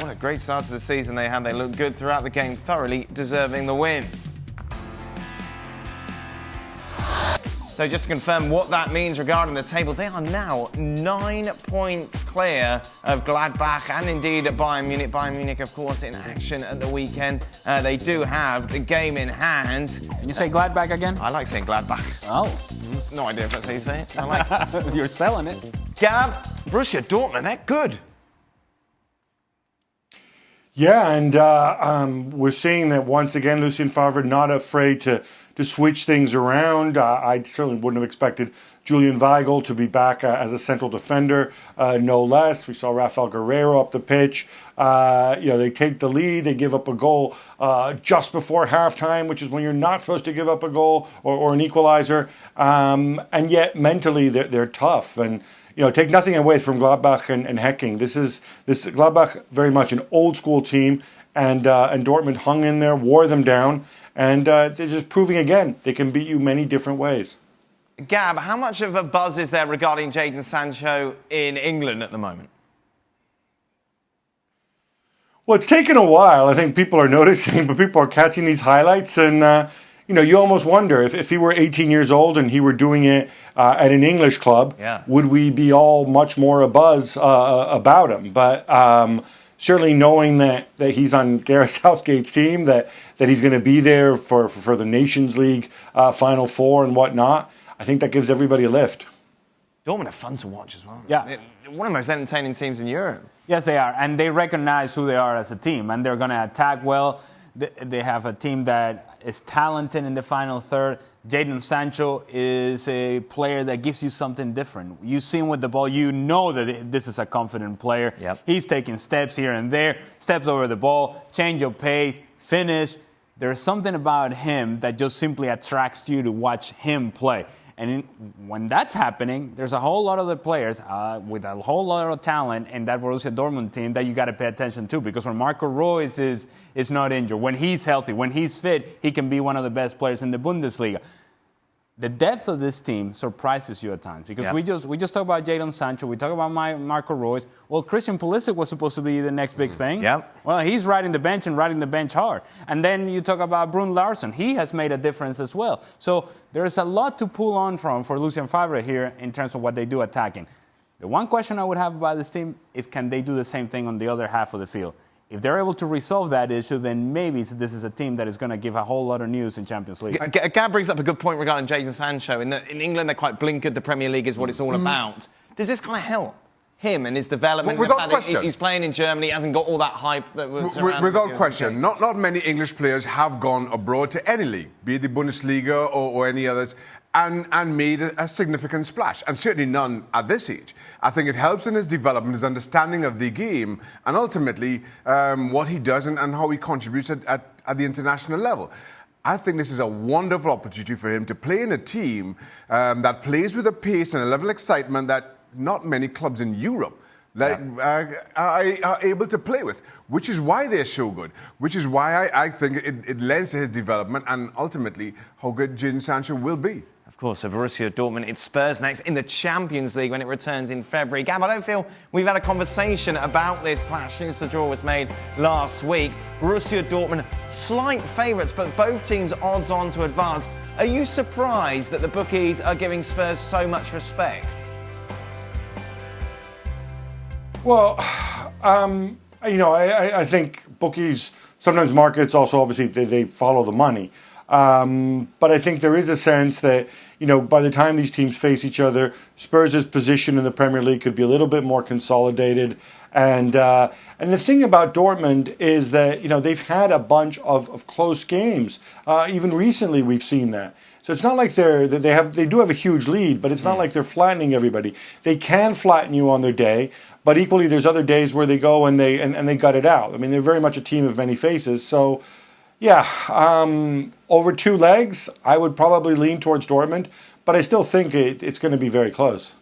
What a great start to the season they had. They looked good throughout the game, thoroughly deserving the win. So just to confirm what that means regarding the table, they are now 9 points clear of Gladbach and indeed Bayern Munich. Bayern Munich, of course, in action at the weekend. They do have the game in hand. Can you say Gladbach again? I like saying Gladbach. Oh. No idea if that's how you say it. I like it. You're selling it. Gab, Borussia Dortmund, they're good. Yeah, and we're seeing that once again, Lucien Favre not afraid to switch things around. I certainly wouldn't have expected Julian Weigl to be back as a central defender, no less. We saw Rafael Guerreiro up the pitch. They take the lead, they give up a goal just before halftime, which is when you're not supposed to give up a goal or an equalizer. And yet mentally they're tough. And take nothing away from Gladbach and Hecking. This Gladbach, very much an old school team, and Dortmund hung in there, wore them down, and they're just proving again they can beat you many different ways. Gab, how much of a buzz is there regarding Jadon Sancho in England at the moment? Well, it's taken a while. I think people are noticing, but people are catching these highlights, and you almost wonder if he were 18 years old and he were doing it at an English club, would we be all much more abuzz about him? But certainly knowing that he's on Gareth Southgate's team, that he's going to be there for the Nations League Final Four and whatnot, I think that gives everybody a lift. Dortmund are fun to watch as well. Yeah. They're one of the most entertaining teams in Europe. Yes, they are. And they recognize who they are as a team. And they're going to attack well. They have a team that is talented in the final third. Jadon Sancho is a player that gives you something different. You see him with the ball, you know that this is a confident player. Yep. He's taking steps here and there, steps over the ball, change of pace, finish. There's something about him that just simply attracts you to watch him play. And when that's happening, there's a whole lot of the players with a whole lot of talent in that Borussia Dortmund team that you got to pay attention to. Because when Marco Reus is not injured, when he's healthy, when he's fit, he can be one of the best players in the Bundesliga. The depth of this team surprises you at times. Because we just talk about Jadon Sancho, we talk about Marco Reus. Well, Christian Pulisic was supposed to be the next big thing. Yep. Well, he's riding the bench and riding the bench hard. And then you talk about Brun Larsen. He has made a difference as well. So there's a lot to pull on from for Lucien Favre here in terms of what they do attacking. The one question I would have about this team is, can they do the same thing on the other half of the field? If they're able to resolve that issue, then maybe this is a team that is going to give a whole lot of news in Champions League. Gab brings up a good point regarding Jadon Sancho. In England, they're quite blinkered. The Premier League is what it's all about. Does this kind of help him and his development? Without question. He's playing in Germany, hasn't got all that hype that was around. Without question. Not many English players have gone abroad to any league, be it the Bundesliga or any others, and made a significant splash, and certainly none at this age. I think it helps in his development, his understanding of the game, and ultimately what he does and how he contributes at the international level. I think this is a wonderful opportunity for him to play in a team that plays with a pace and a level of excitement that not many clubs in Europe are able to play with, which is why they're so good, which is why I think it lends to his development and ultimately how good Jadon Sancho will be. Of course, so Borussia Dortmund, it's Spurs next in the Champions League when it returns in February. Gab, I don't feel we've had a conversation about this clash since the draw was made last week. Borussia Dortmund, slight favourites, but both teams odds on to advance. Are you surprised that the bookies are giving Spurs so much respect? Well, I think bookies, sometimes markets also obviously they follow the money. But I think there is a sense that, by the time these teams face each other, Spurs' position in the Premier League could be a little bit more consolidated. And the thing about Dortmund is that, they've had a bunch of close games. Even recently we've seen that. So it's not like they do have a huge lead, but it's not like they're flattening everybody. They can flatten you on their day, but equally there's other days where they go and they gut it out. I mean, they're very much a team of many faces. So yeah, over two legs, I would probably lean towards Dortmund, but I still think it's going to be very close.